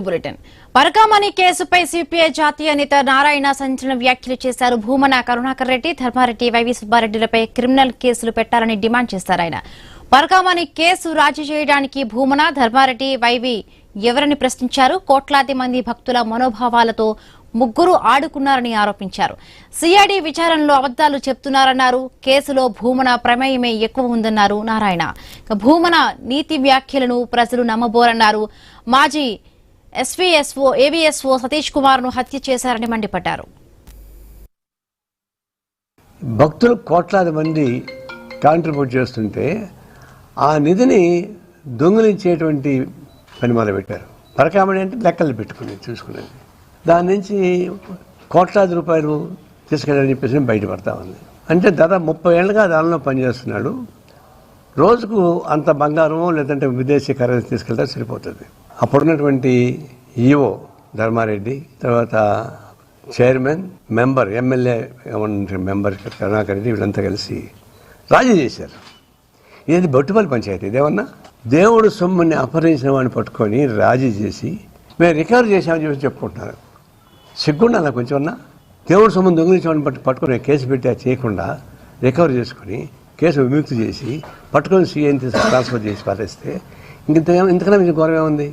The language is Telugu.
బులెటిన్ పరకామణి కేసుపై సిపిఐ జాతీయ నేత నారాయణ సంచలన వ్యాఖ్యలు చేశారు. భూమన కరుణాకర్ రెడ్డి, ధర్మారెడ్డి, వైవి సుబ్బారెడ్డిలపై క్రిమినల్ కేసులు పెట్టాలని డిమాండ్ చేశారు. ఆయన పరకామణి కేసు రాజీ చేయడానికి భూమన, ధర్మారెడ్డి, వైవి ఎవరని ప్రశ్నించారు. కోట్లాది మంది భక్తుల మనోభావాలతో ముగ్గురు ఆడుకున్నారని ఆరోపించారు. సిఐడి విచారణలో అబద్దాలు చెప్తున్నారన్నారు. కేసులో భూమన ప్రమేయమే ఎక్కువ ఉందన్నారు నారాయణ. భూమన నీతి వ్యాఖ్యలను ప్రజలు నమ్మబోరన్నారు. మాజీ ఏబీఎస్ఓ సతీష్ కుమార్ ను హత్య చేశారని మండిపడ్డారు. భక్తులు కోట్లాది మంది కాంట్రిబ్యూట్ చేస్తుంటే ఆ నిధిని దొంగిలించేటువంటి పని మొదలుపెట్టారు. పరకామణి అంటే లెక్కలు పెట్టుకుని చూసుకునేది, దాని నుంచి కోట్లాది రూపాయలు తీసుకెళ్ళని చెప్పేసి బయటపడతా ఉంది. అంటే దాదాపు 30 ఏళ్ళుగా దానిలో పనిచేస్తున్నాడు. రోజుకు అంత బంగారం లేదంటే విదేశీ కరెన్సీ తీసుకెళ్తే సరిపోతుంది. అప్పుడున్నటువంటి ఈఓ ధర్మారెడ్డి, తర్వాత chairman, member, MLA member Karunakar Reddy, వీళ్ళంతా కలిసి రాజీ చేశారు. ఇది బొట్టుపల్లి పంచాయతీ. ఇదేమన్నా దేవుడు సొమ్ముని అపహరించిన వాడిని పట్టుకొని రాజీ చేసి మేము రికవర్ చేసామని చెప్పి చెప్పుకుంటున్నారు. సిగ్గుండా అలా కొంచెం అన్నా. దేవుడు సొమ్ముని దొంగిలించిన వాడిని పట్టుకొని కేసు పెట్టి చేయకుండా రికవర్ చేసుకుని కేసు విముక్తి చేసి పట్టుకొని సీఎం ట్రాన్స్ఫర్ చేసి పారేస్తే ఇంతకన్నా మీకు గౌరవం ఉంది.